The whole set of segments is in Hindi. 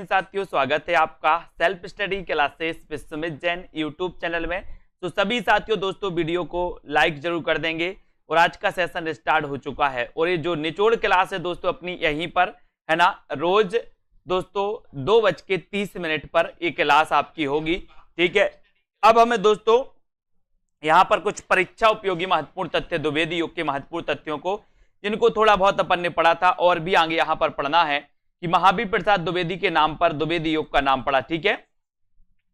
साथियों, स्वागत है आपका self study classes Vishwamit Jain YouTube channel में। तो सभी साथियों दोस्तों वीडियो को लाइक जरूर कर देंगे और आज का सेशन स्टार्ट हो चुका है और ये जो निचोड़ क्लास है दोस्तों अपनी यहीं पर है ना, रोज दोस्तों 2:30 पर ये क्लास आपकी होगी। ठीक है, अब हमें दोस्तों यहाँ पर कुछ परीक्षा उपयोगी महत्वपूर्ण तथ्य, द्विवेदी योग के महत्वपूर्ण तथ्यों को जिनको थोड़ा बहुत अपन ने पढ़ा था और भी आगे यहाँ पर पढ़ना है कि महावीर प्रसाद द्विवेदी के नाम पर द्विवेदी योग का नाम पड़ा। ठीक है,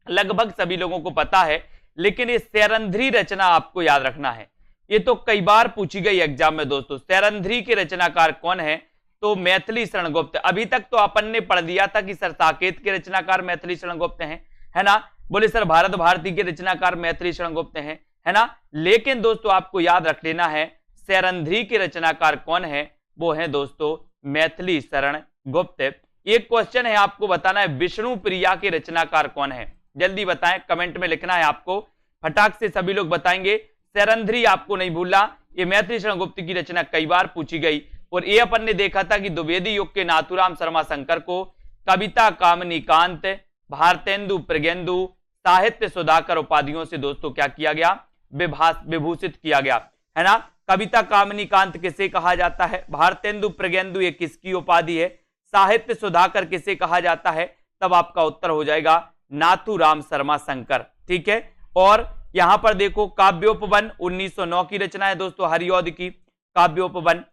लगभग सभी लोगों को पता है, लेकिन ये सैरंध्री रचना आपको याद रखना है। ये तो कई बार पूछी गई एग्जाम में दोस्तों। सैरंध्री के रचनाकार कौन है? तो मैथिली शरण गुप्त। अभी तक तो अपन ने पढ़ दिया था कि सर साकेत के रचनाकार मैथिली शरण गुप्त हैं, है ना। बोले सर भारत भारती के रचनाकार मैथिली शरण गुप्त हैं, है ना। लेकिन दोस्तों आपको याद रख लेना है सैरंध्री के रचनाकार कौन है, वो है दोस्तों मैथिली शरण गुप्त। एक क्वेश्चन है, आपको बताना है विष्णु प्रिया के रचनाकार कौन है। जल्दी बताएं, कमेंट में लिखना है आपको, फटाक से सभी लोग बताएंगे। सैरंध्री आपको नहीं भूलना, ये मैथिली शरण गुप्त की रचना कई बार पूछी गई और ये अपन ने देखा था कि द्विवेदी योग के नाथुराम शर्मा शंकर को कविता कामनी कांत, भारतेंदु प्रगेंदु, साहित्य सुधाकर उपाधियों से दोस्तों क्या किया गया, विभूषित किया गया, है ना। कविता कामनी कांत किसे कहा जाता है, भारतेंदु प्रगेंदु ये किसकी उपाधि है, साहित्य सुधाकर किसे कहा जाता है, तब आपका उत्तर हो जाएगा नाथुराम शर्मा शंकर। ठीक है, और यहां पर देखो काव्योपवन 1909 की रचना है दोस्तों, हरिऔध की काव्योपवन,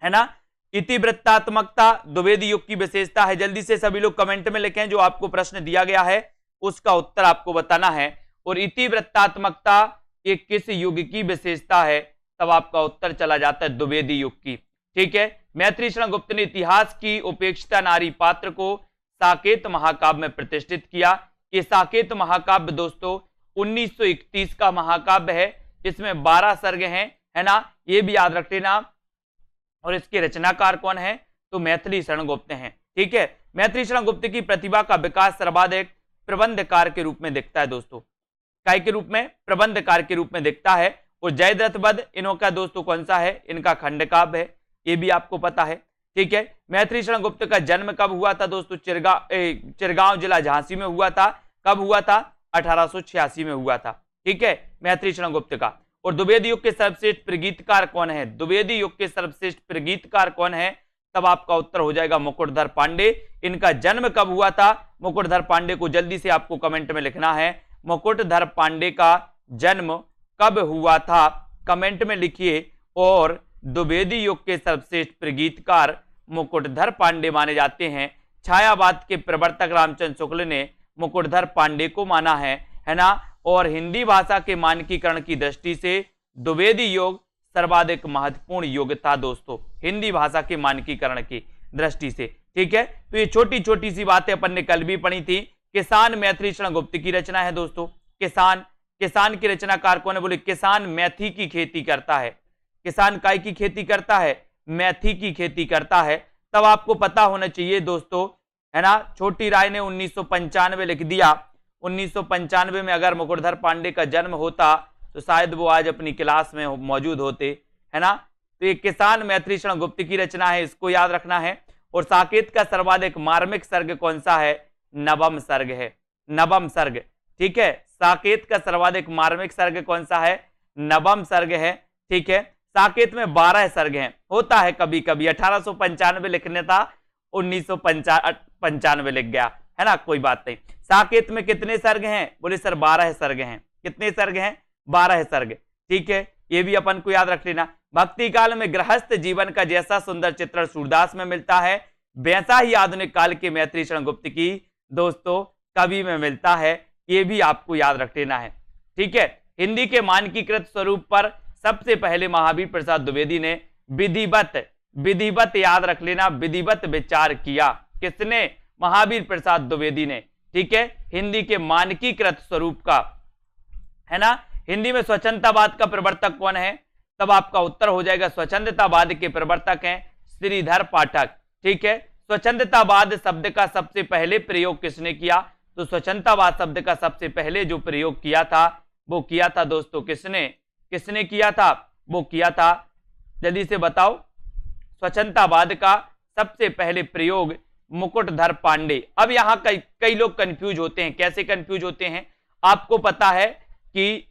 है ना। इतिवृत्तात्मकता द्विवेदी युग की विशेषता है। जल्दी से सभी लोग कमेंट में लिखें, जो आपको प्रश्न दिया गया है उसका उत्तर आपको बताना है। और इतिवृत्तात्मकता ये किस युग की विशेषता है, तब आपका उत्तर चला जाता है द्विवेदी युग की। ठीक है, मैथिली शरण गुप्त ने इतिहास की उपेक्षिता नारी पात्र को साकेत महाकाव्य में प्रतिष्ठित किया। ये साकेत महाकाव्य दोस्तों 1931 का महाकाव्य है, इसमें 12 सर्ग हैं, है ना, ये भी याद रख लेना। और इसके रचनाकार कौन है, तो मैथिली शरण गुप्त हैं। ठीक है, मैथिली शरण गुप्त की प्रतिभा का विकास सर्वाधिक प्रबंधकार के रूप में दिखता है दोस्तों, काय के रूप में, प्रबंधकार के रूप में दिखता है। और जयद्रथ वध इनका दोस्तों कौन सा है, इनका खंड काव्य है, ये भी आपको पता है। ठीक है, मैथिली शरण गुप्त का जन्म कब हुआ था दोस्तों, चिरगांव जिला झांसी में हुआ था। कब हुआ था, 1886 में हुआ था। ठीक है, मैथिली शरण गुप्त का। और द्विवेदी युग के सर्वश्रेष्ठ प्रगीतकार कौन है, द्विवेदी युग के सर्वश्रेष्ठ प्रगीतकार कौन है, तब आपका उत्तर हो जाएगा मुकुटधर पांडे। इनका जन्म कब हुआ था, मुकुटधर पांडे को जल्दी से आपको कमेंट में लिखना है, मुकुटधर पांडे का जन्म कब हुआ था, कमेंट में लिखिए। और द्विवेदी युग के सर्वश्रेष्ठ प्रगीतकार मुकुटधर पांडे माने जाते हैं। छायावाद के प्रवर्तक रामचंद्र शुक्ल ने मुकुटधर पांडे को माना है ना। और हिंदी भाषा के मानकीकरण की दृष्टि से द्विवेदी योग सर्वाधिक महत्वपूर्ण योग था दोस्तों, हिंदी भाषा के मानकीकरण की दृष्टि से। ठीक है, तो ये छोटी छोटी सी बातें अपन ने कल भी पढ़ी थी। किसान मैथिली शरण गुप्त की रचना है दोस्तों। किसान की रचनाकार कौन है, बोले किसान मेथी की खेती करता है। किसान काय की खेती करता है, मेथी की खेती करता है। तब आपको पता होना चाहिए दोस्तों, है ना। छोटी राय ने 1995 लिख दिया। 1995 में अगर मुकुटधर पांडे का जन्म होता तो शायद वो आज अपनी क्लास में मौजूद होते, है ना। तो ये किसान मैथिली शरण गुप्त की रचना है, इसको याद रखना है। और साकेत का सर्वाधिक मार्मिक सर्ग कौन सा है, नवम सर्ग है, नवम सर्ग। ठीक है, साकेत का सर्वाधिक मार्मिक सर्ग कौन सा है, नवम सर्ग है। ठीक है, साकेत में 12 सर्ग हैं, होता है कभी कभी 1895 लिखने था, 1995 लिख गया, है ना, कोई बात नहीं। साकेत में कितने सर्ग हैं, बोले सर 12 सर्ग हैं। कितने सर्ग हैं, 12 सर्ग। ठीक है, ये भी अपन को याद रख लेना। भक्ति काल में गृहस्थ जीवन का जैसा सुंदर चित्रण सूरदास में मिलता है, वैसा ही आधुनिक काल के मैथिली शरण गुप्त की दोस्तों कवि में मिलता है, ये भी आपको याद रख लेना है। ठीक है, हिंदी के मानकीकृत स्वरूप पर सबसे पहले महावीर प्रसाद द्विवेदी ने विधिवत याद रख लेना, विधिवत विचार किया। किसने, महावीर प्रसाद द्विवेदी ने। ठीक है, हिंदी के मानकीकृत स्वरूप का, है ना। हिंदी में स्वच्छंदतावाद का प्रवर्तक कौन है, तब आपका उत्तर हो जाएगा स्वच्छंदतावाद के प्रवर्तक हैं श्रीधर पाठक। ठीक है, स्वच्छंदतावाद शब्द का सबसे पहले प्रयोग किसने किया, तो स्वच्छंदतावाद शब्द का सबसे पहले जो प्रयोग किया था वो किया था दोस्तों किसने किया था, वो किया था, जल्दी से बताओ। स्वच्छंदतावाद का सबसे पहले प्रयोग मुकुटधर पांडे। अब यहाँ कई लोग कंफ्यूज होते हैं। कैसे कंफ्यूज होते हैं? आपको पता है कि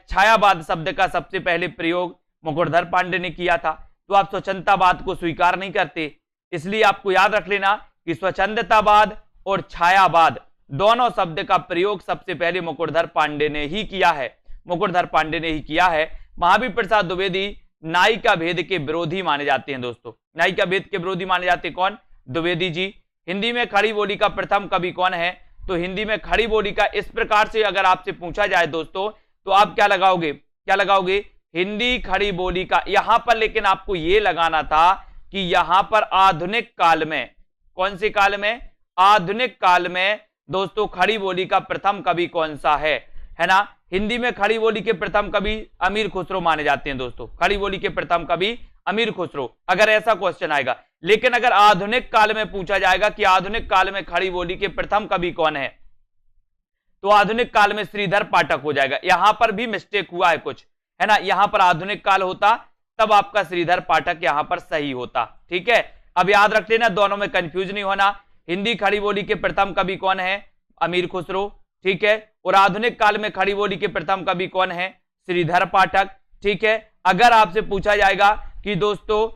छायावाद शब्द का सबसे पहले प्रयोग मुकुटधर पांडे ने किया था, तो आप स्वच्छंदतावाद को स्वीकार नहीं करते। इसलिए आपको याद रख लेना कि स्वच्छंदतावाद और छायावाद दोनों शब्द का प्रयोग सबसे पहले मुकुटधर पांडे ने ही किया है। मुकुटधर पांडे ने ही किया है। महावीर प्रसाद द्विवेदी नायिका भेद के विरोधी माने जाते हैं दोस्तों। नायिका भेद के विरोधी माने जाते हैं कौन? द्विवेदी जी। हिंदी में खड़ी बोली का प्रथम कवि कौन है? तो हिंदी में खड़ी बोली का इस प्रकार से अगर आपसे पूछा जाए दोस्तों, तो आप क्या लगाओगे? क्या लगाओगे? हिंदी खड़ी बोली का। यहां पर लेकिन आपको यह लगाना था कि यहां पर आधुनिक काल में, कौन से काल में? आधुनिक काल में दोस्तों खड़ी बोली का प्रथम कवि कौन सा है ना? हिंदी में खड़ी बोली के प्रथम कवि अमीर खुसरो माने जाते हैं दोस्तों। खड़ी बोली के प्रथम कवि अमीर खुसरो, अगर ऐसा क्वेश्चन आएगा। लेकिन अगर आधुनिक काल में पूछा जाएगा कि आधुनिक काल में खड़ी बोली के प्रथम कवि कौन है, तो आधुनिक काल में श्रीधर पाठक हो जाएगा। यहां पर भी मिस्टेक हुआ है कुछ, है ना? यहां पर आधुनिक काल होता तब आपका श्रीधर पाठक यहां पर सही होता। ठीक है, अब याद रख लेना, दोनों में कंफ्यूज नहीं होना। हिंदी खड़ी बोली के प्रथम कवि कौन है? अमीर खुसरो। ठीक है, और आधुनिक काल में खड़ी बोली के प्रथम कवि कौन है? श्रीधर पाठक। ठीक है, अगर आपसे पूछा जाएगा कि दोस्तों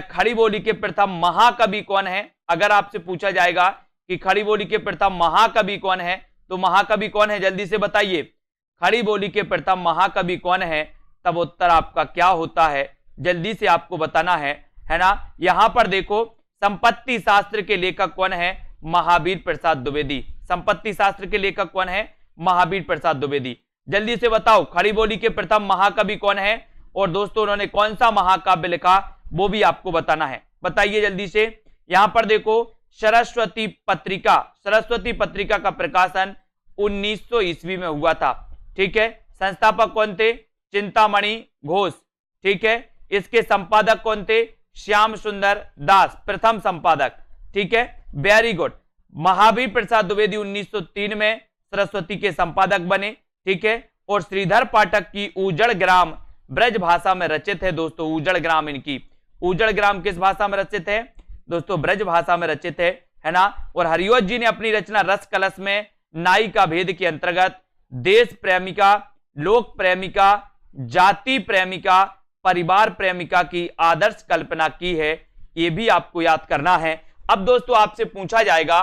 खड़ी बोली के प्रथम महाकवि कौन है, अगर आपसे पूछा जाएगा कि खड़ी बोली के प्रथम महाकवि कौन है, तो महाकवि कौन है? जल्दी से बताइए, खड़ी बोली के प्रथम महाकवि कौन है? तब उत्तर आपका क्या होता है? जल्दी से आपको बताना है ना? यहां पर देखो, संपत्ति शास्त्र के लेखक कौन है? महावीर प्रसाद द्विवेदी। संपत्ति शास्त्र के लेखक कौन है? महावीर प्रसाद द्विवेदी। जल्दी से बताओ, खड़ी बोली के प्रथम महाकवि कौन है? और दोस्तों उन्होंने कौन सा महाकाव्य लिखा, वो भी आपको बताना है। बताइए जल्दी से। यहां पर देखो, सरस्वती पत्रिका, सरस्वती पत्रिका का प्रकाशन 1900 ईस्वी में हुआ था। ठीक है, संस्थापक कौन थे? चिंतामणि घोष। ठीक है, इसके संपादक कौन थे? श्याम सुंदर दास, प्रथम संपादक। ठीक है, वेरी गुड। महावीर प्रसाद द्विवेदी 1903 में सरस्वती के संपादक बने। ठीक है, और श्रीधर पाठक की उजड़ ग्राम ब्रज भाषा में रचित है दोस्तों। उजड़ ग्राम, इनकी उजड़ ग्राम किस भाषा में रचित है दोस्तों? ब्रज भाषा में रचित है ना? और हरियोत जी ने अपनी रचना रस कलश में नायिका भेद के अंतर्गत देश प्रेमिका, लोक प्रेमिका, जाति प्रेमिका, परिवार प्रेमिका की आदर्श कल्पना की है। यह भी आपको याद करना है। अब दोस्तों आपसे पूछा जाएगा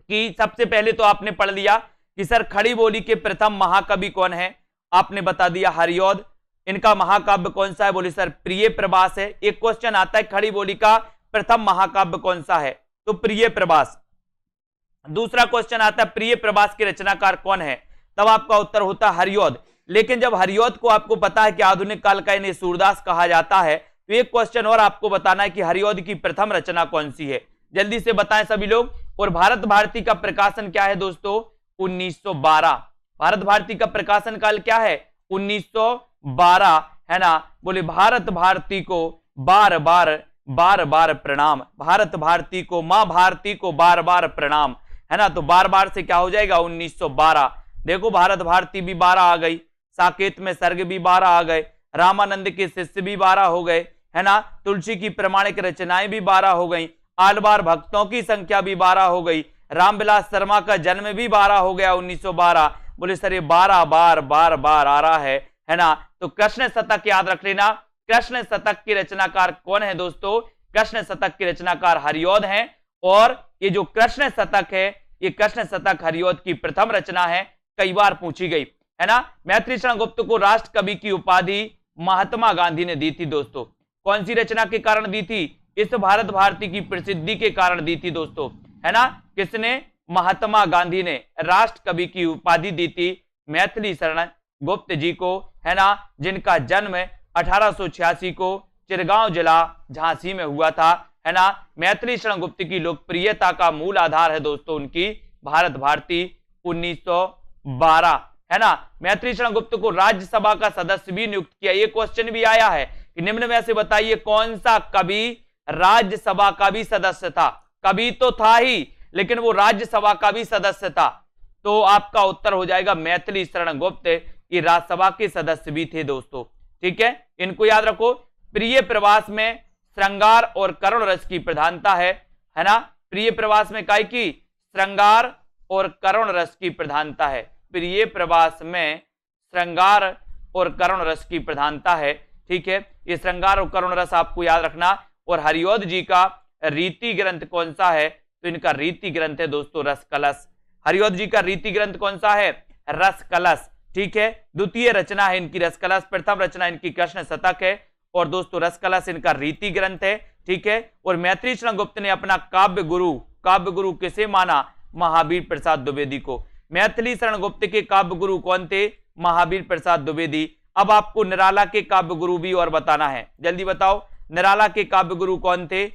कि सबसे पहले तो आपने पढ़ लिया कि सर खड़ी बोली के प्रथम महाकवि कौन है? आपने बता दिया हरिऔध। इनका महाकाव्य कौन सा है? बोले सर प्रिय प्रवास है। एक क्वेश्चन आता है, खड़ी बोली का प्रथम महाकाव्य कौन सा है? तो प्रिय प्रवास। दूसरा क्वेश्चन आता है, प्रिय प्रवास के रचनाकार कौन है? तब आपका उत्तर होता हरिऔध। लेकिन जब हरिऔध को आपको पता है कि आधुनिक काल का इन्हें सूरदास कहा जाता है, तो एक क्वेश्चन और आपको बताना है कि हरिऔध की प्रथम रचना कौन सी है? जल्दी से बताएं सभी लोग। और भारत भारती का प्रकाशन क्या है दोस्तों? 1912। भारत भारती का प्रकाशन काल क्या है? 1912, है ना? बोले भारत भारती को बार बार प्रणाम। भारत भारती को, मां भारती को बार बार प्रणाम, है ना? तो बार बार से क्या हो जाएगा? 1912। देखो भारत भारती भी 12 आ गई, साकेत में सर्ग भी 12 आ गए, रामानंद के शिष्य भी 12 हो गए, है ना? तुलसी की प्रमाणिक रचनाएं भी 12 हो गई, आलवार भक्तों की संख्या भी 12 हो गई, रामविलास शर्मा का जन्म भी 12 हो गया 1912। बोले सर ये 12 बार आ रहा है ना? तो कृष्ण शतक याद रख लेना। कृष्ण शतक के रचनाकार कौन है दोस्तों? कृष्ण शतक के रचनाकार हरिऔध हैं। और ये जो कृष्ण शतक है, ये कृष्ण शतक हरिऔध की प्रथम रचना है, कई बार पूछी गई, है ना? मैथिली शरण गुप्त को राष्ट्र कवि की उपाधि महात्मा गांधी ने दी थी दोस्तों। कौन सी रचना के कारण दी थी? इस भारत भारती की प्रसिद्धि के कारण दी थी दोस्तों, है ना? किसने? महात्मा गांधी ने राष्ट्र कवि की उपाधि दी थी मैथिली शरण गुप्त जी को, है ना? जिनका जन्म 1886 को चिरगांव जिला झांसी में हुआ था, है ना? मैथिली शरण गुप्त की लोकप्रियता का मूल आधार है दोस्तों उनकी भारत भारती 1912, है ना? मैथिली शरण गुप्त को राज्यसभा का सदस्य भी नियुक्त किया। ये क्वेश्चन भी आया है कि निम्न में से बताइए कौन सा कवि राज्यसभा का भी सदस्य था? कवि तो था ही, लेकिन वो राज्यसभा का भी सदस्य था। तो आपका उत्तर हो जाएगा मैथिली शरण गुप्त, ये राज्यसभा के सदस्य भी थे दोस्तों। ठीक है, इनको याद रखो। प्रिय प्रवास में श्रृंगार और करुण रस की प्रधानता है ना? प्रिय प्रवास में काय की? श्रृंगार और करुण रस की प्रधानता है। प्रिय प्रवास में श्रृंगार और करुण रस की प्रधानता है। ठीक है, ये श्रृंगार और करुण रस आपको याद रखना। और हरिऔध जी का रीति ग्रंथ कौन सा है? तो इनका रीति ग्रंथ है दोस्तों रस कलश। हरिऔध जी का रीति ग्रंथ कौन सा है? रस कलश। ठीक है, द्वितीय रचना है इनकी रस कलश, प्रथम रचना इनकी कृष्ण शतक है और दोस्तों रस कलश इनका रीति ग्रंथ है। ठीक है, और मैथिली शरण गुप्त ने अपना काव्य गुरु किसे माना? महावीर प्रसाद द्विवेदी को। मैथिली शरण गुप्त के काव्य गुरु कौन थे? महावीर प्रसाद द्विवेदी। अब आपको निराला के काव्य गुरु भी और बताना है, जल्दी बताओ निराला के काव्य गुरु कौन थे?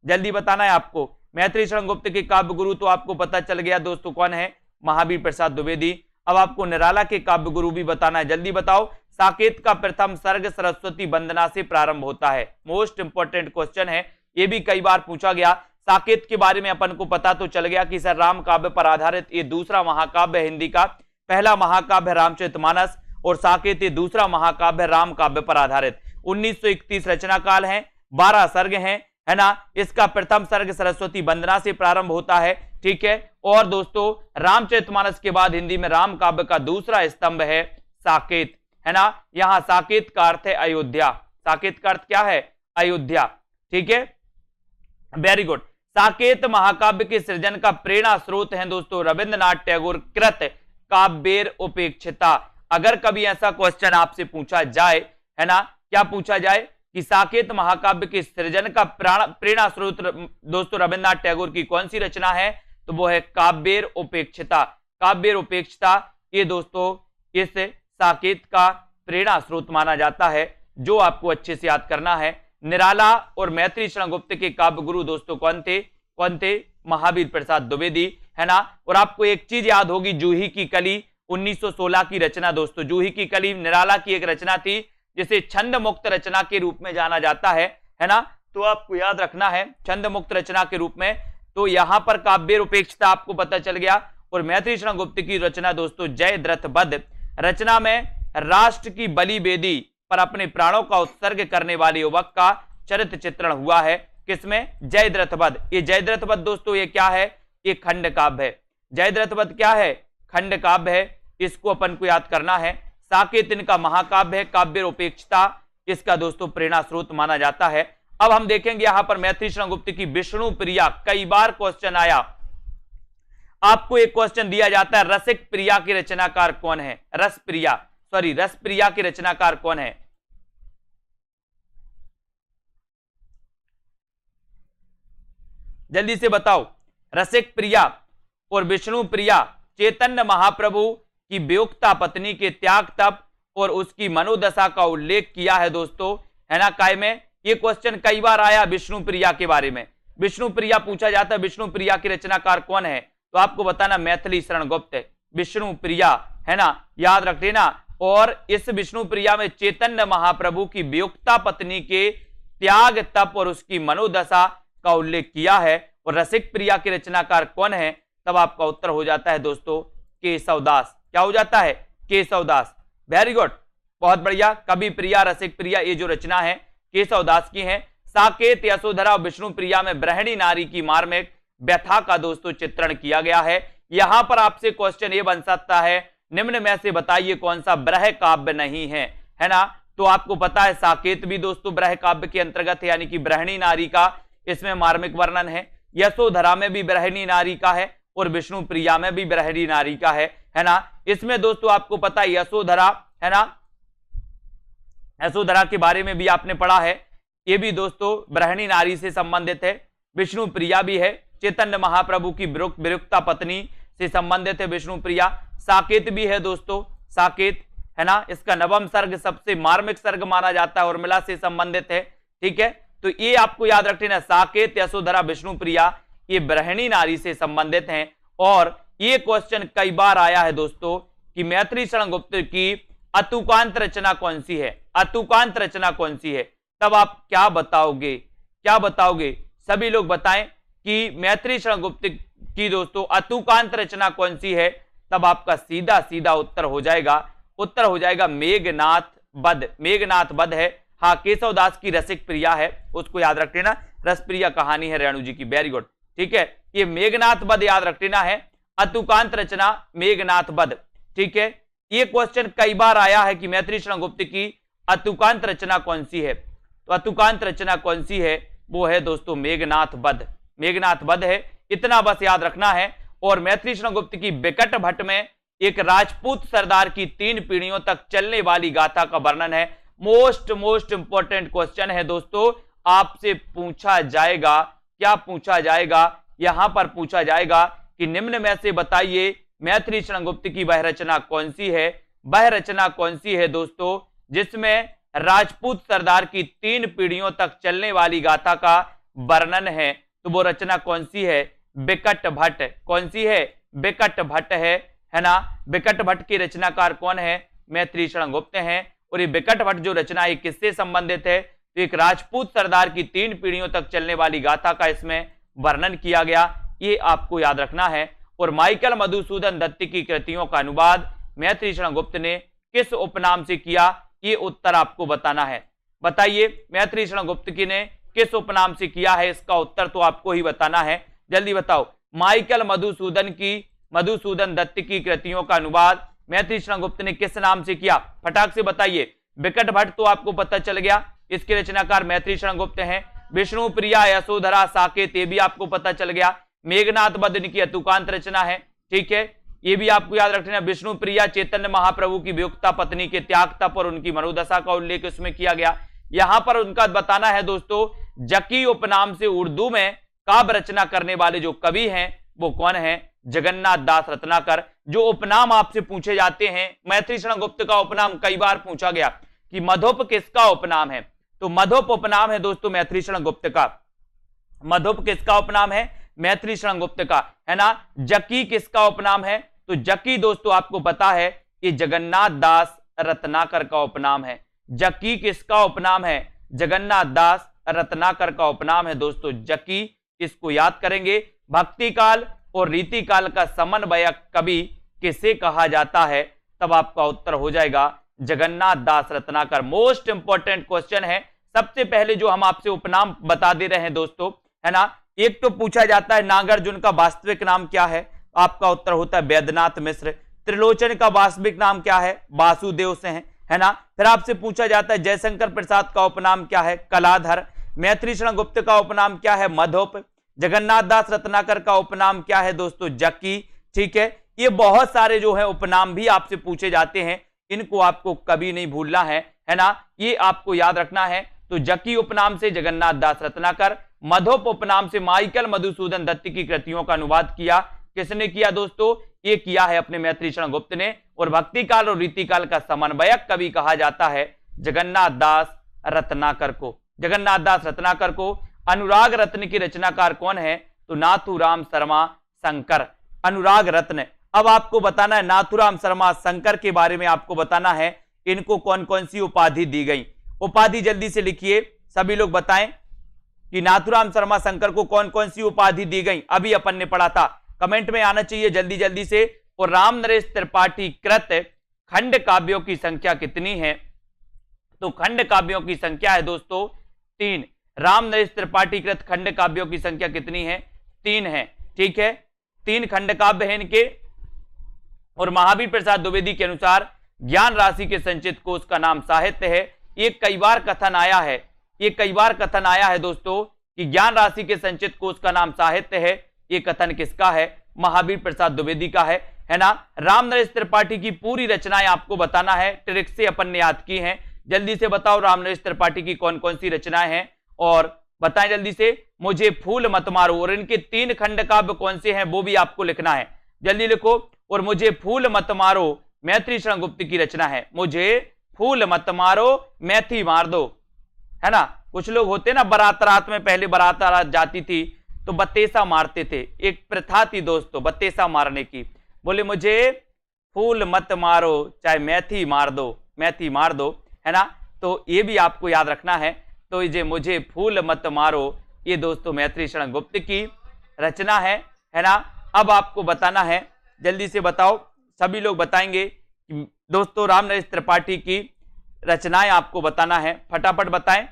जल्दी बताना है आपको। मैथिली शरण गुप्त के काव्य गुरु तो आपको पता चल गया दोस्तों कौन है? महावीर प्रसाद द्विवेदी। अब आपको निराला के काव्य गुरु भी बताना है, जल्दी बताओ। साकेत का प्रथम सर्ग सरस्वती वंदना से प्रारंभ होता है। मोस्ट इंपोर्टेंट क्वेश्चन है, ये भी कई बार पूछा गया। साकेत के बारे में अपन को पता तो चल गया कि सर राम काव्य पर आधारित ये दूसरा महाकाव्य हिंदी का। पहला महाकाव्य रामचरितमानस और साकेत ये दूसरा महाकाव्य राम काव्य पर आधारित। 1931 रचना काल है, 12 सर्ग हैं, है ना। इसका प्रथम सर्ग सरस्वती वंदना से प्रारंभ होता है। ठीक है, और दोस्तों रामचरितमानस के बाद हिंदी में राम काव्य का दूसरा स्तंभ है साकेत, है ना। यहां साकेत का अर्थ है अयोध्या। साकेत का अर्थ क्या है? अयोध्या। ठीक है, वेरी गुड। साकेत महाकाव्य के सृजन का प्रेरणा स्रोत है दोस्तों रविंद्रनाथ टैगोर कृत काव्येर उपेक्षिता। अगर कभी ऐसा क्वेश्चन आपसे पूछा जाए, है ना, क्या पूछा जाए कि साकेत महाकाव्य के सृजन का प्रेरणा स्रोत दोस्तों रविंद्रनाथ टैगोर की कौन सी रचना है? तो वो है काव्येर उपेक्षिता। काव्येर उपेक्षिता ये दोस्तों इस साकेत का प्रेरणा स्रोत माना जाता है, जो आपको अच्छे से याद करना है। निराला और मैथिली शरण गुप्त के काव्य गुरु दोस्तों कौन थे? महावीर प्रसाद द्विवेदी, है ना। और आपको एक चीज याद होगी, जूही की कली 1916 की रचना दोस्तों। जूही की कली निराला की एक रचना थी जिसे छंद मुक्त रचना के रूप में जाना जाता है ना। तो आपको याद रखना है छंद मुक्त रचना के रूप में। तो यहां पर काव्य उपेक्षिता आपको पता चल गया। और मैथिली शरण गुप्त की रचना दोस्तों जयद्रथ वध। रचना में राष्ट्र की बलि बेदी पर अपने प्राणों का उत्सर्ग करने वाले युवक का चरित्र चित्रण हुआ है। किसमें? जयद्रथ वध। ये जयद्रथ वध दोस्तों ये क्या है? ये खंड काव्य है। जयद्रथ वध क्या है? खंड काव्य है। इसको अपन को याद करना है। साकेत इनका महाकाव्य है, काव्य उपेक्षिता इसका दोस्तों प्रेरणा स्रोत माना जाता है। अब हम देखेंगे यहां पर मैथिली शरण गुप्त की विष्णु प्रिया, कई बार क्वेश्चन आया। आपको एक क्वेश्चन दिया जाता है रसिक प्रिया के रचनाकार कौन है? रस प्रिया के रचनाकार कौन है? जल्दी से बताओ। रसिक प्रिया और विष्णु प्रिया चैतन्य महाप्रभु की वियुक्ता पत्नी के त्याग तप और उसकी मनोदशा का उल्लेख किया है दोस्तों, है ना। काय में ये क्वेश्चन कई बार आया विष्णु प्रिया के बारे में। विष्णु प्रिया पूछा जाता है, विष्णु प्रिया के रचनाकार कौन है? तो आपको बताना मैथिली शरण गुप्त विष्णु प्रिया, है ना, याद रख लेना। और इस विष्णु प्रिया में चैतन्य महाप्रभु की वियुक्ता पत्नी के त्याग तप और उसकी मनोदशा का उल्लेख किया है। और रसिक प्रिया के रचनाकार कौन है? तब आपका उत्तर हो जाता है दोस्तों केशवदास। क्या हो जाता है? केशवदास। वेरी गुड, बहुत बढ़िया। कवि प्रिया, रसिक प्रिया ये जो रचना है केशवदास की है। साकेत, यशोधरा और विष्णु प्रिया में गृहिणी नारी की मार्मिक व्यथा का दोस्तों चित्रण किया गया है। यहां पर आपसे क्वेश्चन ये बन सकता है निम्न में से बताइए कौन सा ब्रह काव्य नहीं है, है ना। तो आपको पता है साकेत भी दोस्तों ब्रह काव्य के अंतर्गत है, यानी कि गृहिणी नारी का इसमें मार्मिक वर्णन है। यशोधरा में भी गृहिणी नारी का है और विष्णु प्रिया में भी गृहिणी नारी का है ना। इसमें दोस्तों आपको पता है यशोधरा, है ना, यशोधरा के बारे में भी आपने पढ़ा है, ये भी दोस्तों गृहिणी नारी से संबंधित है। विष्णु प्रिया भी है, चैतन्य महाप्रभु की विरुक्ता पत्नी से संबंधित है विष्णु प्रिया। साकेत भी है दोस्तों, साकेत, है ना, इसका नवम सर्ग सबसे मार्मिक सर्ग माना जाता है और उर्मिला से संबंधित है। ठीक है, तो ये आपको याद रख लेना, साकेत, यशोधरा, विष्णु प्रिया ये गृहिणी नारी से संबंधित हैं। और ये क्वेश्चन कई बार आया है दोस्तों कि मैथिली शरण गुप्त की अतुकांत रचना कौन सी है? अतुकांत रचना कौन सी है? तब आप क्या बताओगे? क्या बताओगे? सभी लोग बताएं कि मैथिली शरण गुप्त की दोस्तों अतुकांत रचना कौन सी है? तब आपका सीधा सीधा उत्तर हो जाएगा मेघनाथ वध। मेघनाथ वध है। हाँ, केशवदास की रसिक प्रिया है, उसको याद रख लेना, रस प्रिया कहानी है रेणु जी की। वेरी गुड, ठीक है, ये मेघनाथ वध याद रख लेना है, अतुकांत रचना मेघनाथ वध। ठीक है, ये क्वेश्चन कई बार आया है कि मैथिली शरण गुप्त की अतुकांत रचना कौन सी है, तो अतुकांत रचना कौन सी है, वो है दोस्तों मेघनाथ वध, मेघनाथ वध है, इतना बस याद रखना है। और मैथिली शरण गुप्त की बिकट भट्ट में एक राजपूत सरदार की 3 पीढ़ियों तक चलने वाली गाथा का वर्णन है। मोस्ट इंपॉर्टेंट क्वेश्चन है दोस्तों, आपसे पूछा जाएगा, क्या पूछा जाएगा, यहां पर पूछा जाएगा कि निम्न में से बताइए मैथिली शरण गुप्त की वह रचना कौन सी है, वह रचना कौन सी है दोस्तों जिसमें राजपूत सरदार की 3 पीढ़ियों तक चलने वाली गाथा का वर्णन है, तो वो रचना कौन सी है, बिकट भट्ट। कौन सी है, बिकट भट्ट है ना। बिकट भट्ट की रचनाकार कौन है, मैथिली शरण गुप्त हैं। और ये बिकट भट्ट जो रचना है किससे संबंधित है, तो एक राजपूत सरदार की 3 पीढ़ियों तक चलने वाली गाथा का इसमें वर्णन किया गया, ये आपको याद रखना है। और माइकल मधुसूदन दत्त की कृतियों का अनुवाद मैथिली शरण गुप्त ने किस उपनाम से किया, ये उत्तर आपको बताना है। बताइए मैथिली शरण गुप्त की ने किस उपनाम से किया है, इसका उत्तर तो आपको ही बताना है, जल्दी बताओ। माइकल मधुसूदन दत्त की कृतियों का अनुवाद मैथिली शरण गुप्त ने किस नाम से किया, फटाक से बताइए। बिकट भट्ट तो आपको पता चल गया, इसके रचनाकार मैथिली शरण गुप्त हैं। विष्णु प्रिया, यशोधरा, साकेत, ये भी आपको पता चल गया। मेघनाथ वध की अतुकांत रचना है, ठीक है, ये भी आपको याद रखना। विष्णु प्रिया चैतन्य महाप्रभु की वियुक्ता पत्नी के त्याग तप और उनकी मनोदशा का उल्लेख उसमें किया गया। यहां पर उनका बताना है दोस्तों, जकी उपनाम से उर्दू में काव्य रचना करने वाले जो कवि हैं वो कौन है, जगन्नाथ दास रत्नाकर। जो उपनाम आपसे पूछे जाते हैं, मैथिली शरण गुप्त का उपनाम कई बार पूछा गया कि मधुप किसका उपनाम है, तो मधुप उपनाम है दोस्तों मैथिली शरण गुप्त का। मधुप किसका उपनाम है, मैथिली शरण गुप्त का, है ना। जकी किसका उपनाम है, तो जकी दोस्तों आपको पता है कि जगन्नाथ दास रत्नाकर का उपनाम है। जकी किसका उपनाम है, जगन्नाथ दास रत्नाकर का उपनाम है दोस्तों जकी, इसको याद करेंगे। भक्ति काल और रीति काल का समन्वयक कवि किसे कहा जाता है, तब आपका उत्तर हो जाएगा जगन्नाथ दास रत्नाकर। मोस्ट इंपॉर्टेंट क्वेश्चन है। सबसे पहले जो हम आपसे उपनाम बता दे रहे हैं दोस्तों, है ना, एक तो पूछा जाता है नागार्जुन का वास्तविक नाम क्या है, आपका उत्तर होता है वैद्यनाथ मिश्र। त्रिलोचन का वास्तविक नाम क्या है, वासुदेव से है ना। फिर आपसे पूछा जाता है जयशंकर प्रसाद का उपनाम क्या है, कलाधर। मैथिली शरण गुप्त का उपनाम क्या है, मधुप। जगन्नाथ दास रत्नाकर का उपनाम क्या है दोस्तों, जकी। ठीक है, ये बहुत सारे जो है उपनाम भी आपसे पूछे जाते हैं, इनको आपको कभी नहीं भूलना है ना, ये आपको याद रखना है। तो जकी उपनाम से जगन्नाथ दास रत्नाकर, मधुप उपनाम से माइकल मधुसूदन दत्त की कृतियों का अनुवाद किया, किसने किया दोस्तों, ये किया है अपने मैथिली शरण गुप्त ने। और भक्ति काल और रीति काल का समन्वयक कवि कहा जाता है जगन्नाथ दास रत्नाकर को, जगन्नाथ दास रत्नाकर को। अनुराग रत्न की रचनाकार कौन है, तो नाथूराम शर्मा शंकर, अनुराग रत्न। अब आपको बताना है नाथूराम शर्मा शंकर के बारे में, आपको बताना है इनको कौन कौन सी उपाधि दी गई। उपाधि जल्दी से लिखिए, सभी लोग बताएं कि नाथूराम शर्मा शंकर को कौन कौन सी उपाधि दी गई, अभी अपन ने पढ़ा था, कमेंट में आना चाहिए जल्दी जल्दी से। और राम नरेश त्रिपाठी कृत खंड काव्यों की संख्या कितनी है, तो खंड काव्यों की संख्या है दोस्तों 3। राम नरेश त्रिपाठी कृत खंड काव्यों की संख्या कितनी है, 3 है। ठीक है, 3 खंड काव्य है इनके। और महावीर प्रसाद द्विवेदी के अनुसार ज्ञान राशि के संचित कोश का नाम साहित्य है। ये कई बार कथन आया है, ये कई बार कथन आया है दोस्तों कि ज्ञान राशि के संचित कोश का नाम साहित्य है। ये कथन किसका है, महावीर प्रसाद द्विवेदी का है ना। राम नरेश त्रिपाठी की पूरी रचनाएं आपको बताना है, ट्रिक से अपन ने याद की हैं। जल्दी से बताओ राम नरेश त्रिपाठी की कौन कौन सी रचनाएं हैं, और बताएं जल्दी से। मुझे फूल मत मारो, और इनके 3 खंड काव्य कौन से हैं वो भी आपको लिखना है, जल्दी लिखो। और मुझे फूल मत मारो मैथिली शरण गुप्त की रचना है, मुझे फूल मत मारो मैथी मार दो, है ना। कुछ लोग होते ना बारात रात में, पहले बारात रात जाती थी तो बत्तेसा मारते थे, एक प्रथा थी दोस्तों बत्तेसा मारने की। बोले मुझे फूल मत मारो चाहे मैथी मार दो, मैथी मार दो, है ना। तो ये भी आपको याद रखना है। तो ये मुझे फूल मत मारो, ये दोस्तों मैथिली शरण गुप्त की रचना है ना। अब आपको बताना है, जल्दी से बताओ, सभी लोग बताएंगे कि दोस्तों राम नरेश त्रिपाठी की रचनाएं आपको बताना है, फटाफट बताएं।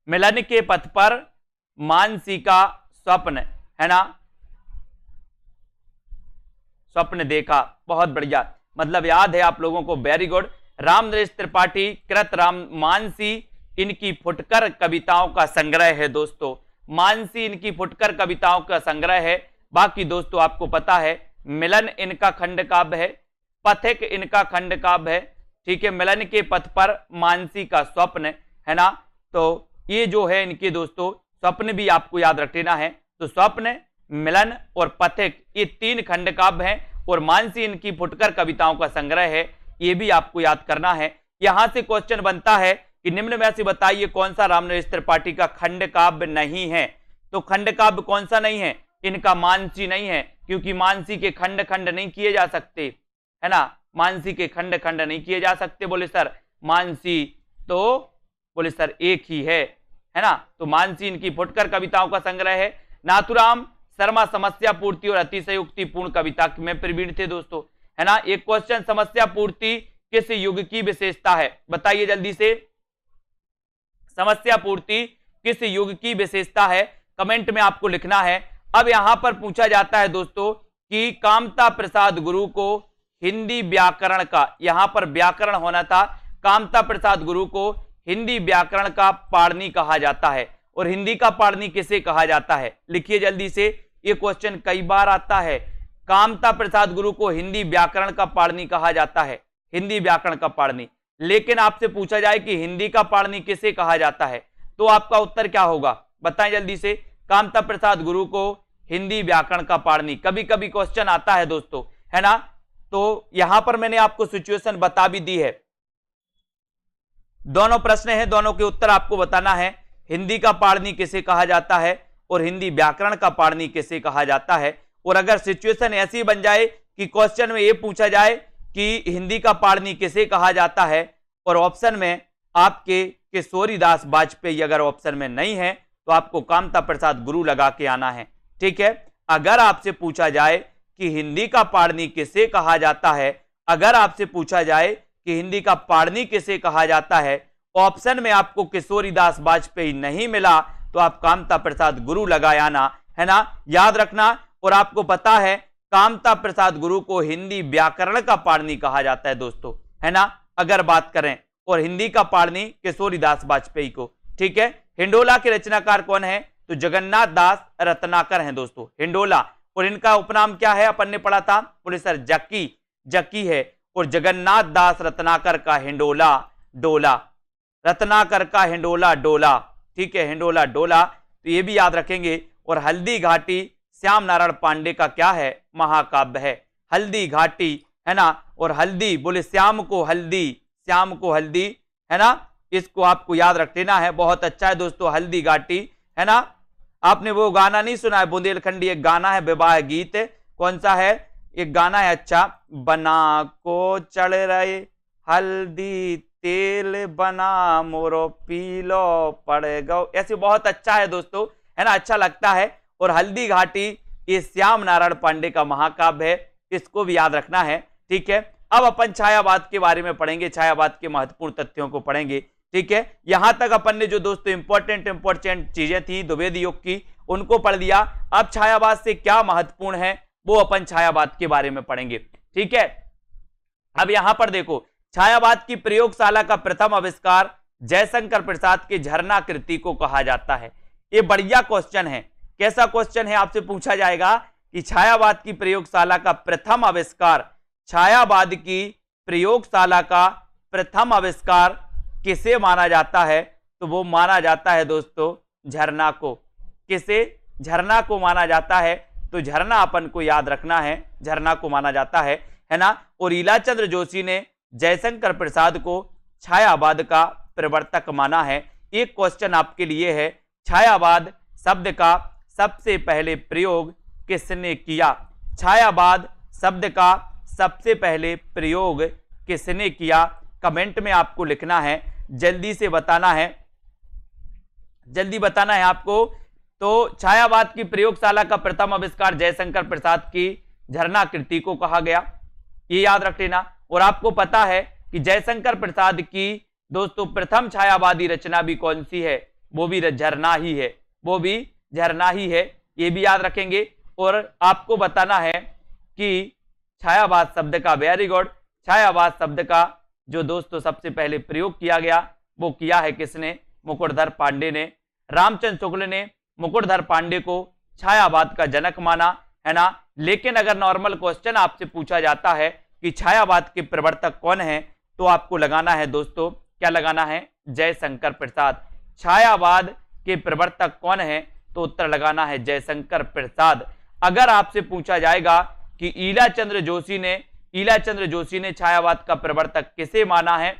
मिलन के पथ पर मानसी का स्वप्न, है ना, स्वप्न देखा। बहुत बढ़िया, मतलब याद है आप लोगों को, वेरी गुड। रामनरेश त्रिपाठी, कृत राम, मानसी इनकी फुटकर कविताओं का संग्रह है दोस्तों, मानसी इनकी फुटकर कविताओं का संग्रह है। बाकी दोस्तों आपको पता है मिलन इनका खंड काव्य है, पथिक इनका खंड काव्य है, ठीक है, मिलन के पथ पर मानसी का स्वप्न, है ना। तो ये जो है इनके दोस्तों स्वप्न भी आपको याद रख लेना है। तो स्वप्न, मिलन और पथिक ये 3 खंड काव्य हैं और मानसी इनकी फुटकर कविताओं का संग्रह है, ये भी आपको याद करना है। यहां से क्वेश्चन बनता है कि निम्न में से बताइए कौन सा रामनरेश त्रिपाठी का खंड काव्य नहीं है। तो खंड काव्य कौन सा नहीं है, इनका मानसी नहीं है, क्योंकि मानसी के खंड खंड नहीं किए जा सकते, है ना, मानसी के खंड खंड नहीं किए जा सकते। बोले सर मानसी तो बोले सर एक ही है ना। तो मानसी इनकी फुटकर कविताओं का संग्रह है। नाथुराम शर्मा समस्या पूर्ति और अतिशयोक्तिपूर्ण कविता में प्रवीण थे दोस्तों, है ना। एक क्वेश्चन, समस्या पूर्ति किस युग की विशेषता है, बताइए जल्दी से, समस्या पूर्ति किस युग की विशेषता है, कमेंट में आपको लिखना है। अब यहां पर पूछा जाता है दोस्तों कि कामता प्रसाद गुरु को हिंदी व्याकरण का, यहां पर व्याकरण होना था, कामता प्रसाद गुरु को हिंदी व्याकरण का पाणिनि कहा जाता है। और हिंदी का पाणिनि किसे कहा जाता है, लिखिए जल्दी से, ये क्वेश्चन कई बार आता है। कामता प्रसाद गुरु को हिंदी व्याकरण का पाणिनि कहा जाता है, हिंदी व्याकरण का पाणिनि। लेकिन आपसे पूछा जाए कि हिंदी का पाणिनि किसे कहा जाता है, तो आपका उत्तर क्या होगा, बताएं जल्दी से। कामता प्रसाद गुरु को हिंदी व्याकरण का पाणिनि, कभी कभी क्वेश्चन आता है दोस्तों, है ना। तो यहां पर मैंने आपको सिचुएशन बता भी दी है, दोनों प्रश्न हैं, दोनों के उत्तर आपको बताना है। हिंदी का पाणिनि किसे कहा जाता है और हिंदी व्याकरण का पाणिनि किसे कहा जाता है। और अगर सिचुएशन ऐसी बन जाए कि क्वेश्चन में यह पूछा जाए कि हिंदी का पाणिनि किसे कहा जाता है और ऑप्शन में आपके किशोरीदास वाजपेयी अगर ऑप्शन में नहीं है, तो आपको कामता प्रसाद गुरु लगा के आना है, ठीक है। अगर आपसे पूछा जाए कि हिंदी का पाणिनि किसे कहा जाता है, अगर आपसे पूछा जाए कि हिंदी का पाणिनि किसे कहा जाता है, ऑप्शन में आपको किशोरीदास वाजपेयी नहीं मिला, तो आप कामता प्रसाद गुरु लगाए आना, है ना, याद रखना। और आपको पता है कामता प्रसाद गुरु को हिंदी व्याकरण का पाणिनि कहा जाता है दोस्तों, है ना, अगर बात करें, और हिंदी का पाणिनि किशोरीदास वाजपेयी को, ठीक है। हिंडोला के रचनाकार कौन है, तो जगन्नाथ दास रत्नाकर हैं दोस्तों, हिंडोला। और इनका उपनाम क्या है, अपन ने पढ़ा था, बोले सर जक्की, जक्की है। और जगन्नाथ दास रत्नाकर का हिंडोला डोला, रत्नाकर का हिंडोला डोला, ठीक है, हिंडोला डोला, तो ये भी याद रखेंगे। और हल्दी घाटी श्याम नारायण पांडे का क्या है, महाकाव्य है, हल्दी घाटी, है ना। और हल्दी बोले श्याम को हल्दी, श्याम को हल्दी, है ना, इसको आपको याद रख लेना है, बहुत अच्छा है दोस्तों, हल्दी घाटी, है ना। आपने वो गाना नहीं सुना है, बुंदेलखंडी एक गाना है, विवाह गीत, कौन सा है, एक गाना है, अच्छा, बना को चढ़ रहे हल्दी तेल बना मोरो पीलो पड़ गो, ऐसे बहुत अच्छा है दोस्तों, है ना, अच्छा लगता है। और हल्दी घाटी ये श्याम नारायण पांडे का महाकाव्य है, इसको भी याद रखना है, ठीक है। अब अपन छायावाद के बारे में पढ़ेंगे, छायावाद के महत्वपूर्ण तथ्यों को पढ़ेंगे, ठीक है। यहां तक अपन ने जो दोस्तों इंपॉर्टेंट चीजें थी द्विवेद युग की, उनको पढ़ लिया। अब छायावाद से क्या महत्वपूर्ण है वो अपन छायावाद के बारे में पढ़ेंगे, ठीक है। अब यहां पर देखो, छायावाद की प्रयोगशाला का प्रथम आविष्कार जयशंकर प्रसाद के झरना कृति को कहा जाता है। ये बढ़िया क्वेश्चन है, कैसा क्वेश्चन है, आपसे पूछा जाएगा कि छायावाद की प्रयोगशाला का प्रथम आविष्कार, छायावाद की प्रयोगशाला का प्रथम आविष्कार किसे माना जाता है, तो वो माना जाता है दोस्तों झरना को। किसे, झरना को माना जाता है। तो झरना अपन को याद रखना है, झरना को माना जाता है ना। और ईलाचंद्र जोशी ने जयशंकर प्रसाद को छायावाद का प्रवर्तक माना है। एक क्वेश्चन आपके लिए है, छायावाद शब्द का सबसे पहले प्रयोग किसने किया, छायावाद शब्द का सबसे पहले प्रयोग किसने किया, कमेंट में आपको लिखना है, जल्दी से बताना है, जल्दी बताना है आपको। तो छायावाद की प्रयोगशाला का प्रथम आविष्कार जयशंकर प्रसाद की झरना कृति को कहा गया, ये याद रख लेना। और आपको पता है कि जयशंकर प्रसाद की दोस्तों प्रथम छायावादी रचना भी कौन सी है, वो भी झरना ही है, वो भी झरना ही है, ये भी याद रखेंगे। और आपको बताना है कि छायावाद शब्द का, वेरी गुड, छायावाद शब्द का जो दोस्तों सबसे पहले प्रयोग किया गया वो किया है किसने? मुकुटधर पांडे ने। रामचंद्र शुक्ल ने मुकुटधर पांडे को छायावाद का जनक माना, है ना। लेकिन अगर नॉर्मल क्वेश्चन आपसे पूछा जाता है कि छायावाद के प्रवर्तक कौन है, तो आपको लगाना है दोस्तों, क्या लगाना है? जयशंकर प्रसाद। छायावाद के प्रवर्तक कौन है? तो उत्तर लगाना है जयशंकर प्रसाद। अगर आपसे पूछा जाएगा कि ईलाचंद्र जोशी ने छायावाद का प्रवर्तक किसे माना है,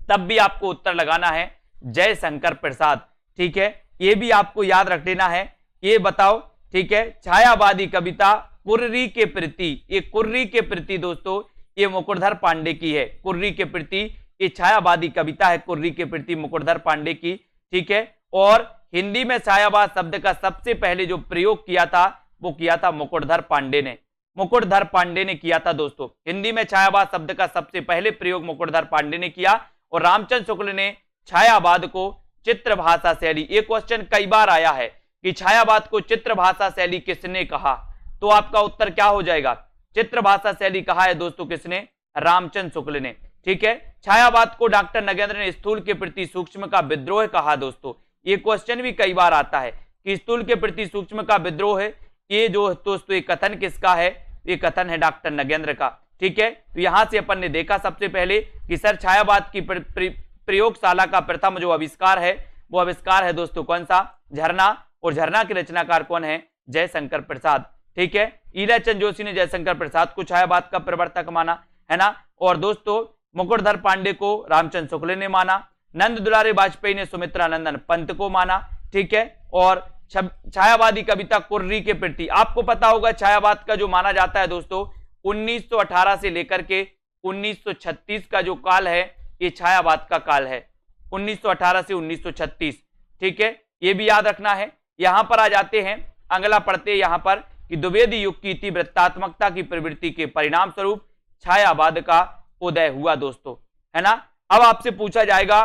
तब भी आपको उत्तर लगाना है जयशंकर प्रसाद। ठीक है, ये भी आपको याद रख लेना है। ये बताओ, ठीक है, छायावादी कविता कुर्री के प्रति, ये कुर्री के प्रति दोस्तों ये मुकुटधर पांडे की है। कुर्री के प्रति ये छायावादी कविता है, कुर्री के प्रति मुकुटधर पांडे की। ठीक है, और हिंदी में छायावाद शब्द का सबसे पहले जो प्रयोग किया था वो किया था मुकुटधर पांडे ने। मुकुटधर पांडे ने किया था दोस्तों, हिंदी में छायावाद शब्द का सबसे पहले प्रयोग मुकुटधर पांडे ने किया। और रामचंद्र शुक्ल ने छायावाद को चित्र भाषा शैली, ये क्वेश्चन कई बार आया है कि छायावाद को चित्र भाषा शैली किसने कहा, तो आपका उत्तर क्या हो जाएगा? चित्र भाषा शैली कहा है दोस्तों किसने? रामचंद्र शुक्ल ने। ठीक है, छायावाद को डॉक्टर नगेंद्र ने स्थूल के प्रति सूक्ष्म का विद्रोह कहा दोस्तों। ये क्वेश्चन भी कई बार आता है कि स्थूल के प्रति सूक्ष्म का विद्रोह है, ये जो दोस्तों ये कथन किसका है? ये कथन है डॉक्टर नगेंद्र का। ठीक है, तो यहां से अपन ने देखा सबसे पहले कि सर छायावाद की प्रयोगशाला का प्रथम जो आविष्कार है वो आविष्कार है दोस्तों कौन सा? झरना। और झरना के रचनाकार कौन है? जयशंकर प्रसाद। ठीक है, ईलाचंद जोशी ने जयशंकर प्रसाद को छायावाद का प्रवर्तक माना, है ना। और दोस्तों मुकुटधर पांडे को रामचंद्र शुक्ल ने माना, नंद दुलारे वाजपेयी ने सुमित्रा नंदन पंत को माना। ठीक है, और छायावादी कविता कुर्री के प्रति, आपको पता होगा छायावाद का जो माना जाता है दोस्तों 1918 से लेकर के 1936 का जो काल है ये छायावाद का काल है, 1918 से 1936। ठीक है, ये भी याद रखना है। यहां पर आ जाते हैं, अगला पढ़ते हैं यहां पर कि द्विवेदी युग की तीव्रतात्मकता की प्रवृत्ति के परिणाम स्वरूप छायावाद का उदय हुआ दोस्तों, है ना। अब आपसे पूछा जाएगा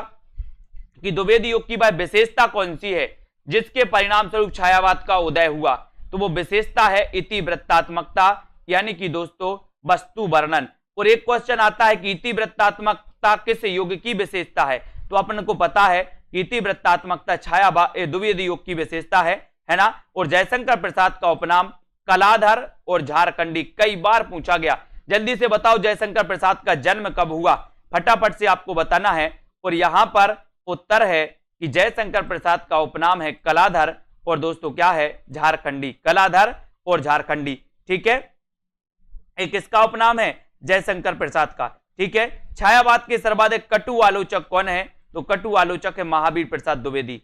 कि द्विवेदी युग की वह विशेषता कौन सी है जिसके परिणाम स्वरूप छायावाद का उदय हुआ, तो वो विशेषता है इतिवृत्तात्मकता, यानी कि दोस्तों वस्तु वर्णन। और एक क्वेश्चन आता है कि इतिवृत्तात्मकता किस युग की विशेषता है, तो अपन को पता है कि इतिवृत्तात्मकता छायावाद द्विवेदी युग की विशेषता है ना। और जयशंकर प्रसाद का उपनाम कलाधर और झारखंडी कई बार पूछा गया। जल्दी से बताओ जयशंकर प्रसाद का जन्म कब हुआ, फटाफट से आपको बताना है। और यहां पर उत्तर है कि जयशंकर प्रसाद का उपनाम है कलाधर और दोस्तों क्या है? झारखंडी। कलाधर और झारखंडी। ठीक है, एक किसका उपनाम है? जयशंकर प्रसाद का। ठीक है, छायावाद के सर्वाधिक कटु आलोचक कौन है, तो कटु आलोचक है महावीर प्रसाद द्विवेदी।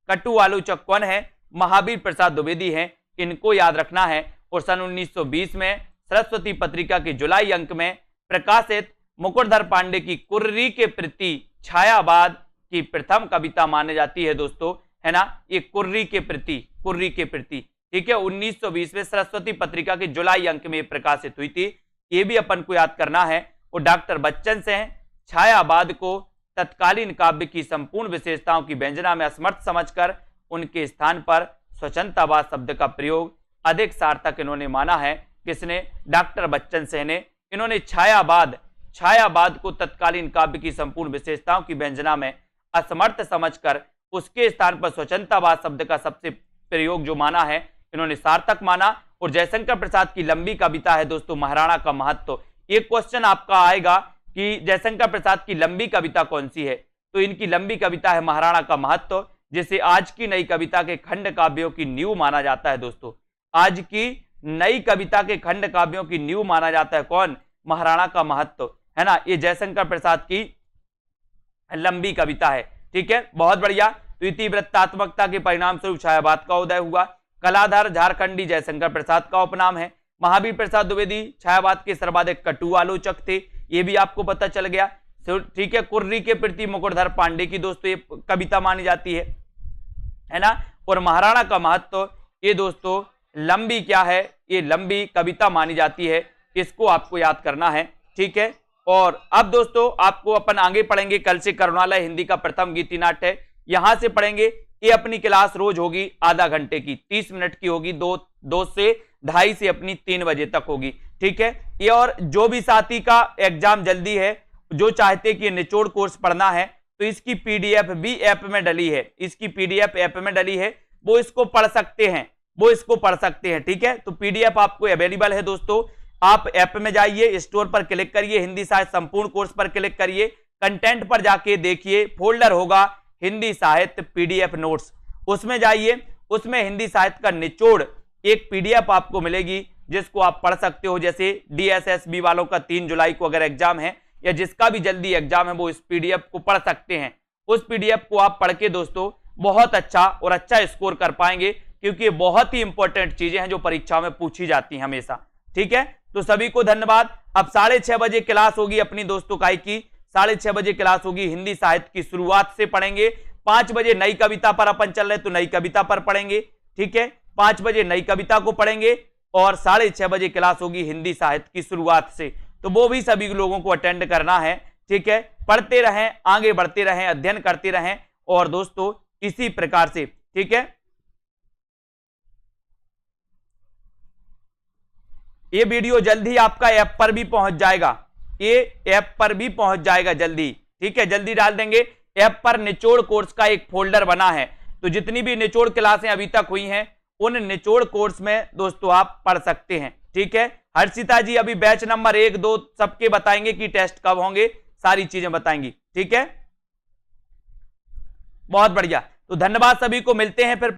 कटु आलोचक कौन है? महावीर प्रसाद द्विवेदी हैं, इनको याद रखना है। और सन 1920 में सरस्वती पत्रिका के जुलाई अंक में प्रकाशित मुकुटधर पांडे की कुर्री के प्रति छायावाद की प्रथम कविता मानी जाती है दोस्तों, है ना। ये कुर्री के प्रति। ठीक है, 1920 में सरस्वती पत्रिका के जुलाई अंक में प्रकाशित हुई थी, ये भी अपन को याद करना है। और डॉक्टर बच्चन से छायावाद को तत्कालीन काव्य की संपूर्ण विशेषताओं की व्यंजना में असमर्थ समझकर उनके स्थान पर स्वच्छंदतावाद शब्द का प्रयोग अधिक सार्थक इन्होंने माना है। किसने? डॉक्टर बच्चन सिंह ने। इन्होंने छायावाद को तत्कालीन काव्य की संपूर्ण विशेषताओं की व्यंजना में असमर्थ समझकर उसके स्थान पर स्वच्छंदतावाद शब्द का सबसे प्रयोग जो माना है इन्होंने सार्थक माना। और जयशंकर प्रसाद की लंबी कविता है दोस्तों महाराणा का महत्व। एक क्वेश्चन आपका आएगा कि जयशंकर प्रसाद की लंबी कविता कौन सी है, तो इनकी लंबी कविता है महाराणा का महत्व, जिसे आज की नई कविता के खंड काव्यों की नींव माना जाता है दोस्तों। आज की नई कविता के खंड काव्यों की नींव माना जाता है कौन? महाराणा का महत्व, है ना। ये जयशंकर प्रसाद की लंबी कविता है। ठीक है, बहुत बढ़िया। तो इतिवृत्तात्मकता के परिणाम स्वरूप छायावाद का उदय हुआ। कलाधर झारखंडी जयशंकर प्रसाद का उपनाम है। महावीर प्रसाद द्विवेदी छायावाद के सर्वाधिक कटु आलोचक थे, ये भी आपको पता चल गया। ठीक है, कुर्री के प्रति मुकुटधर पांडे की दोस्तों ये कविता मानी जाती है ना। और महाराणा का महत्व ये दोस्तों लंबी क्या है? ये लंबी कविता मानी जाती है, इसको आपको याद करना है। ठीक है, और अब दोस्तों आपको अपन आगे पढ़ेंगे, कल से करुणालय हिंदी का प्रथम गीति नाट्य है, यहां से पढ़ेंगे ये अपनी क्लास रोज होगी आधा घंटे की, 30 मिनट की होगी, 2 से 2:30 से अपनी 3 बजे तक होगी। ठीक है, ये और जो भी साथी का एग्जाम जल्दी है, जो चाहते कि निचोड़ कोर्स पढ़ना है, तो इसकी पीडीएफ भी ऐप में डली है, इसकी पीडीएफ ऐप में डली है, वो इसको पढ़ सकते हैं, वो इसको पढ़ सकते हैं। ठीक है, तो पीडीएफ आपको अवेलेबल है दोस्तों। आप ऐप में जाइए, स्टोर पर क्लिक करिए, हिंदी साहित्य संपूर्ण कोर्स पर क्लिक करिए, कंटेंट पर जाके देखिए, फोल्डर होगा हिंदी साहित्य पीडीएफ नोट्स, उसमें जाइए, उसमें हिंदी साहित्य का निचोड़ एक पीडीएफ आपको मिलेगी, जिसको आप पढ़ सकते हो। जैसे डीएसएसबी वालों का 3 जुलाई को अगर एग्जाम है, या जिसका भी जल्दी एग्जाम है, वो इस पीडीएफ को पढ़ सकते हैं। उस पीडीएफ को आप पढ़ के दोस्तों बहुत अच्छा और अच्छा स्कोर कर पाएंगे, क्योंकि ये बहुत ही इंपॉर्टेंट चीजें हैं जो परीक्षा में पूछी जाती हैं हमेशा। ठीक है, तो सभी को धन्यवाद। अब 6:30 बजे क्लास होगी अपनी दोस्तों काय की, 6:30 बजे क्लास होगी, हिंदी साहित्य की शुरुआत से पढ़ेंगे। 5 बजे नई कविता पर अपन चल रहे, तो नई कविता पर पढ़ेंगे। ठीक है, 5 बजे नई कविता को पढ़ेंगे और 6:30 बजे क्लास होगी हिंदी साहित्य की शुरुआत से, तो वो भी सभी लोगों को अटेंड करना है। ठीक है, पढ़ते रहें, आगे बढ़ते रहें, अध्ययन करते रहें, और दोस्तों इसी प्रकार से, ठीक है, ये वीडियो जल्दी आपका ऐप पर भी पहुंच जाएगा, ये ऐप पर भी पहुंच जाएगा जल्दी। ठीक है, जल्दी डाल देंगे। ऐप पर निचोड़ कोर्स का एक फोल्डर बना है, तो जितनी भी निचोड़ क्लासें अभी तक हुई हैं, उन निचोड़ कोर्स में दोस्तों आप पढ़ सकते हैं। ठीक है, हर्षिता जी अभी बैच नंबर 1, 2 सबके बताएंगे कि टेस्ट कब होंगे, सारी चीजें बताएंगी। ठीक है, बहुत बढ़िया, तो धन्यवाद सभी को, मिलते हैं फिर।